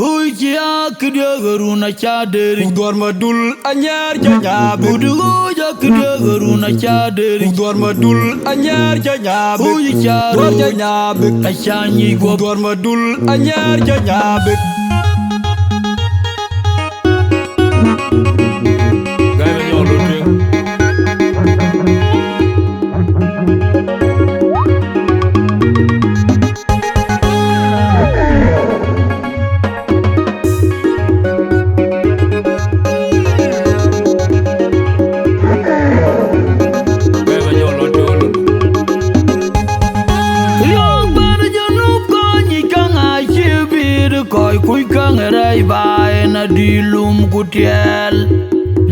Huja kidegaruna chaderi Udwar madul anyar janyabe Uduja kidegaruna chaderi Udwar madul anyar janyabe Huja Udwar janyabe Ashanyi go Udwar madul anyar janyabe Gaya nyolo ting Koi kui kangerai bai na dilum kutiel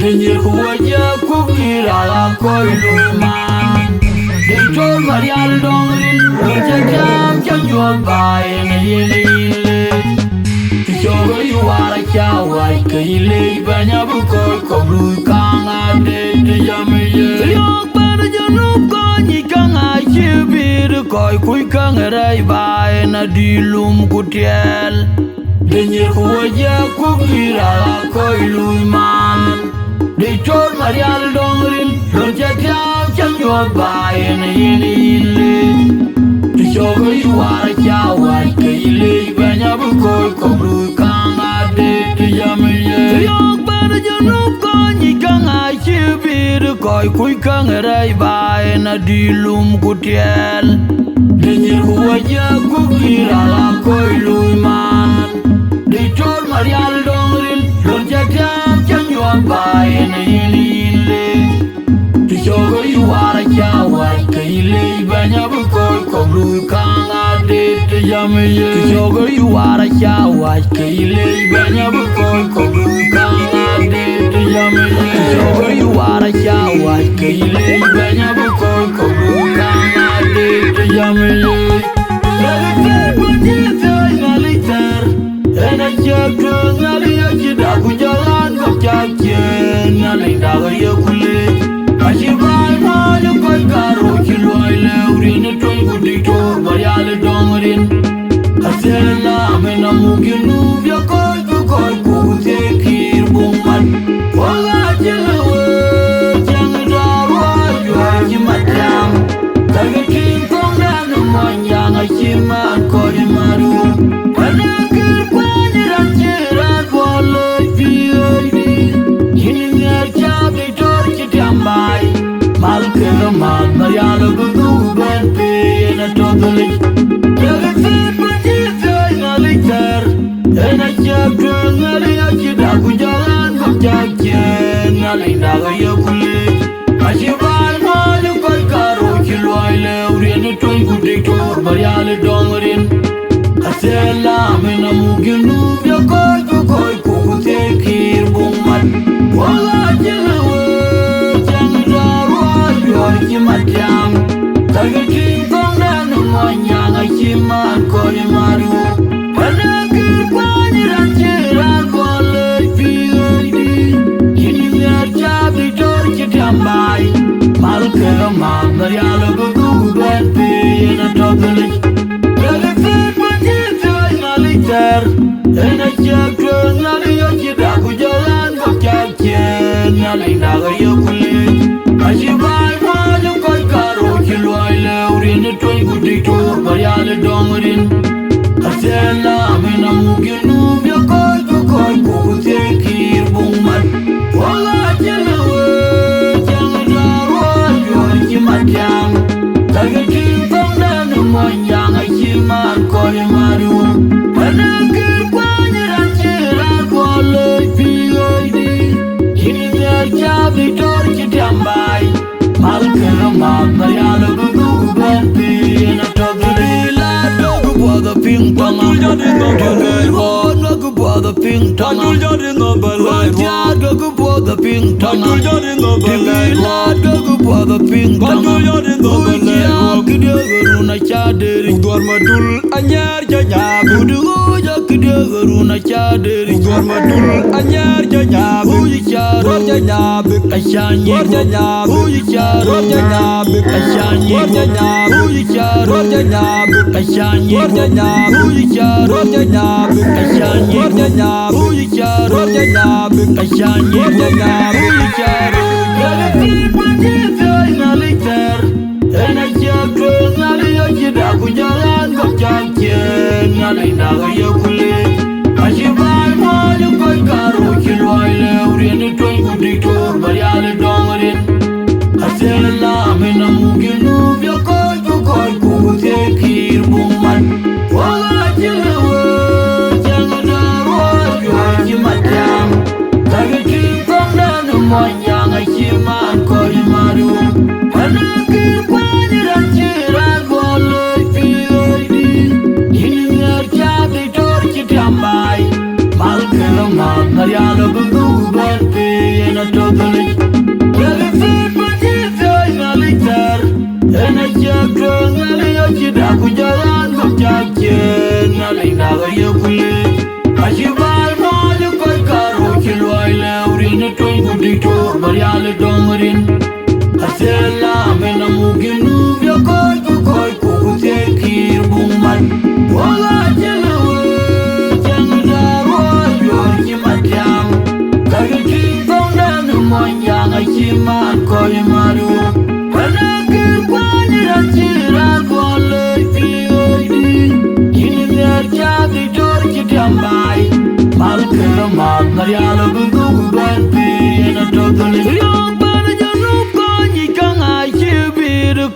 Denyir kuwaja kukira la koi luman Dentol marial dongrin Wija jam chanjuan bai na yele yele Kishogo yuwara chawai ka yile Banya bukoi koglu kanga de yamiye Yok bana janub konyi kanga chibir Koi kui kangerai bai na dilum kutiel Denyir kuwaja kukira la koi luman Dentol marial dongrin Wija jam chanjuan bai na yele yele Kishogo yuwara chawai ka yile Banya bukoi koglu kanga de yamiye Yok bana janub konyi kanga chibir Koi kui kangerai bai na dilum kutiel Denyir kuwaja kukira la koi luman Dentol marial dongrin Wija jam chanjuan bai na yele yele Kishogo yuwara chawai ka yile Banya bukoi koglu kanga de yamiye Kishogo yuwara chawai ka yile Banya bukoi koglu kanga de yamiye Kishogo yuwara chawai ka yile Banya bukoi koglu kanga de yamiye Ena chakra ngali achida kujalan kapchakchen Nali dagar yakule Ashibai maja koi karo chilwai leurin Toy kuditor bayale dongrin Asela mena muginu vya koi kukute kirbungan Wala chelewe changadarwa yuwa jimatam Kagatin kongdanu manyang ashiman kori maru Anakir kwanyiran chiran walay piyaydi Yiningar chabli torchi tambai Malkira mal mariala gudu ben piyana togalich Yagafir pajitay ngalikar Ena chabra ngali achida kujalan kapchakchen Ngali daga yakulich Ashibai malu koi karo chilwai leurin Toy kuditor mariala dongrin Asela mena muginu vya koi kukute kirbungan Wala jelewe changadarwa yuwa jimatam Kagatin kongdanu manyang ashiman kori maru Anakir kwanyiran chiran walay piyaydi Yiningar chabli torchi tambai Malkira mal mariala gudu ben piyana togalich Yagafir pajitay ngalikar Ena chakra ngali achida kujalan kapchakchen Ngali dagar yakulich Ashibai maja koi karo chilwai leurin Toy kuditor bayale dongrin Asela mena muginu vya koi kukute kirbungan Wala chelewe changadarwa yuwa jimatam Kagatin kongdanu manyang ashiman kori maru Anakir kwanyiran chiran walay piyaydi Yiningar chabli torchi tambai Malkira mal mariala gudu ben piyana togalich La dogu bwada ping tonga Jagir hon wagu bwada ping tonga Wajja dogu bwada ping tonga Tingila dogu bwada ping tonga Ujia Jakidegaruna chaderi Udor madul anyar janyabe Udugo jakidegaruna chaderi Udor madul anyar janyabe Uji charo Dor janyabe Ashanyi Dor janyabe Uji charo Dor janyabe Ashanyi Dor janyabe Uji charo Dor janyabe Ashanyi Dor janyabe Uji charo Dor janyabe Ashanyi Dor janyabe Uji charo Dor janyabe Ashanyi Dor janyabe Uji charo Yagafir Pajita Inaliter Enajako Nali Yachida Kujalan Kapchachen Nali Naga Yakule Ashibai Maju Kaikaru Chilwaile Uriani Twangu Diktor Bariale Dongarin Asela Mena Muginu Yakoi Kukoi Kukute Kir Buman Wala Chilewa Changadarwa Yuaji Matam Kagaki Kongdanu Mwanyang Achiman Koi Maru Anakir Kwaniran Chiran Wala P.I.D. Iningar Chabi Torchi Tambai Malkalaman Mariala Bungu Banpi Ena Totally Yagafir Pajita Inalitar Ena Chakra Nali Yachida Kujalan Kapchachen Nali Naga Yakule Ashibai Maju Kaikaru Chilwaile Uriani Twangu Diktor Bariale Dongarin Asela Mena Muginu Yakoi Kukoi Kukute Kir Buman Wala Chilewa Changadarwa Yuaji Matam Kagaki Kongdanu Mwanyang Achiman Koi Maru Anakir Kwaniran Chiran Wala P.I.D. Iningar Chabi Torchi Tambai Malkalaman Mariala Bungu Banpi Ena Totally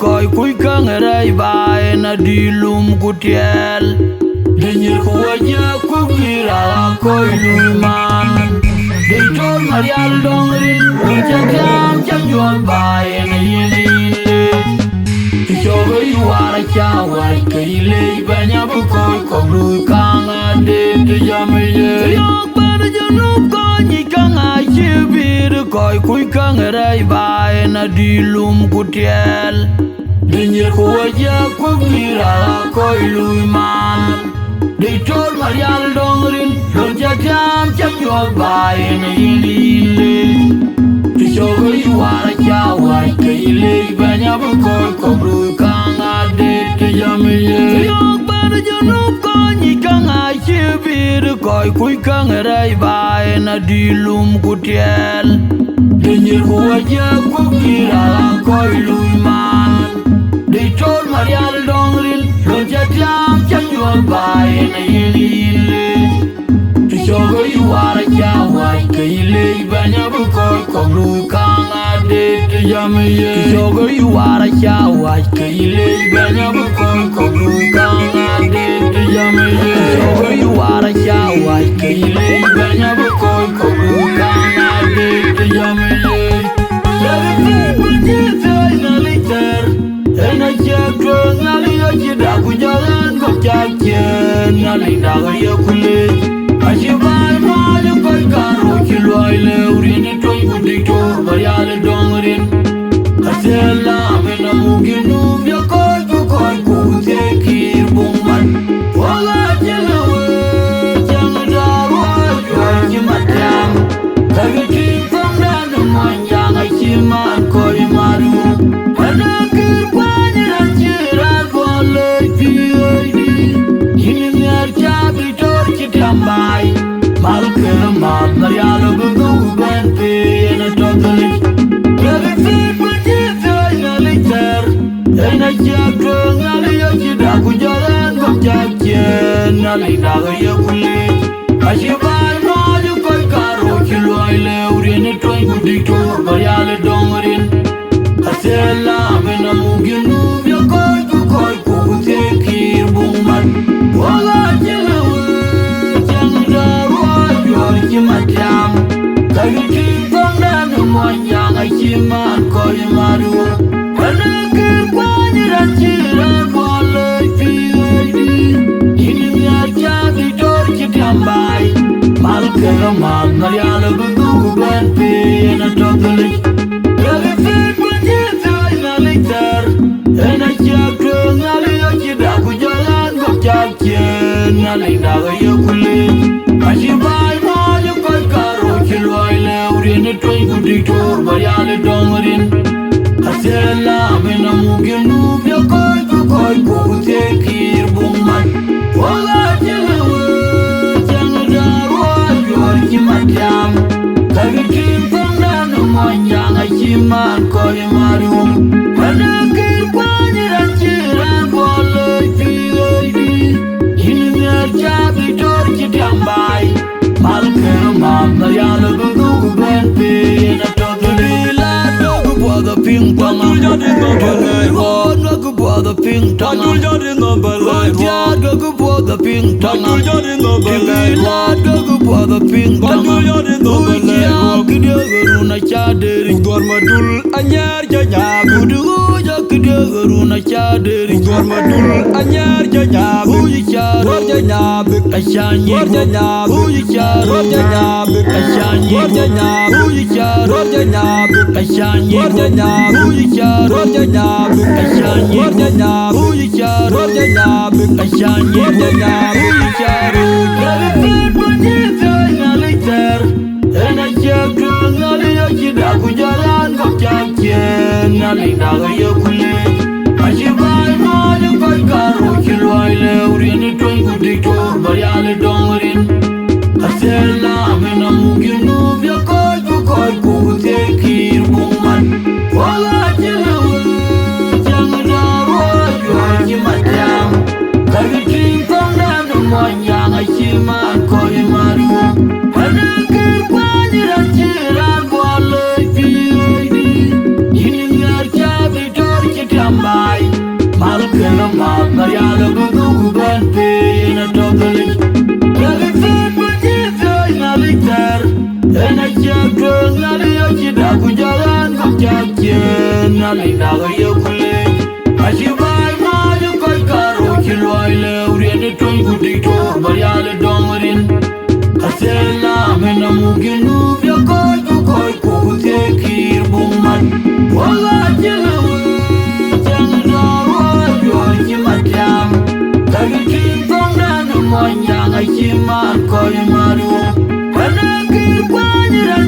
Koi kui kang rai bai na dilum kutiel Denyir kuwaja kukira koi luman Deitor marial dongrin Ujatam janjuan bai na yinile Kishogo yuara chawai kaile Banya bukoi koglu kang ade tejamiye Yok pada janub konyi kang achibir Koi kui kang rai bai na dilum kutiel Denyir kuwaja kukira koi luman Deitor marial dongrin Ujatam janjuan bai na yinile Kishogo yuara chawai kaile Banya bukoi koglu kang ade tejamiye Yok pada janub konyi kang achibir Koi kui kang rai bai na dilum kutiel Denyir kuwaja kukira koi luman Deitor marial dongrin Ujatam janjuan bai na yinile Kishogo yuara chawai kaile Banya bukoi koglu kang ade tejamiye Kishogo yuara chawai kaile Banya bukoi koglu kang ade tejamiye Kishogo yuara chawai kaile Banya bukoi koglu kang ade tejamiye Yagafir Pajita Inalitar Ena Chakra Nali Yachida Kujalan Kapchachen Nali Naga Yakule Ashibai Maju Kaikaru Chilwaile Uriani Twangu Diktor Bariale Dongarin Asela Mena Muginu Yakoi Kukoi Kukute Kir Buman Wala Chilewa Changadarwa Yuaji Matam Kagaki Kongdanu Mwanyang Achiman Koi Maru Anakir Kwaniran Chiran Wala P.I.D. Iningar Chabi Torchi Tambai Malkalaman Mariala Bungu Banpi Ena Totally Yagafir Pajita Inalitar Ena Chakra Nali Yachida Kujalan Kapchachen Nali Naga Yakule Ashibai Maju Kaikaru Chilwaile Uriani Twangu Diktor Bariale Dongarin Asela Mena Muginu Yakoi Kukoi Kukute Kir Buman Wala Chilewa Changadarwa Yuaji Matam Kagaki Kongdanu Mwanyang Achiman Koi Maru Anakir Kwaniran Chiran Wala P.I.D. Iningar Chabi Torchi Tambai Malkalaman Mariala Bungu Banpi Ena Totally Yagafir Pajita Inalitar Ena Chakra na linda ga yekule ajibai ma yo koi karo kilwai le urine toy guditor bariale dongrin asela mena mugenu yo koi kute kir bumman wala jelewe jangadaro yor kimatyam kagitim pangdan moyanga chiman koi marium panakir kwanyiran chiran bolo pigodi hinner chabi tor kitambai malker mam yalo gugu ben pe na totally la dogu boda ping pong the pink tongue, I do in the ballet. Go for the pink tongue, I do in the ballet. Go for the pink tongue, I do in the ballet. Kiduruna chaderi, Gormadul, Anyar Jaya, Buduja Kiduruna chaderi, Gormadul, Anyar Jaya, Buja, Rajana, Ashani, Rajana, Buja, Rajana, Ashani, Rajana, Buja, Rajana, Ashani, Rajana, Buja, Rajana, Ashani. Buja, Rojana, Ashani, Rojana, Buja, Rojana, Buja, later, and I check Nalina Kujaran, Kakian, Nalina Yokule, Ashibai, Maya, Karo, Kilwile, Urini, Twinkle, Dictor, Bayale, Dongarin, Asela, Menamuginu, Yakoi, Kute, Kir, Buman, Walla, Kagitin pangdan moyang chiman koi maru panakir kwanyiran chiran bolo pigodi hinner chabi tor kitambai malker mam yalo gugu ben pe na totally kagitin pangdan na liter ena chakro na yochida kujaran kakchen na linda yokule ashibai ma yo koi karo kilwaile urine toy guditor bariale dongrin asela mena muginu yo koi kute kir bumman wala jelewe jangadaro yor kimatyam kagitin pangdan moyanga chiman koi maru panakir kwanyiran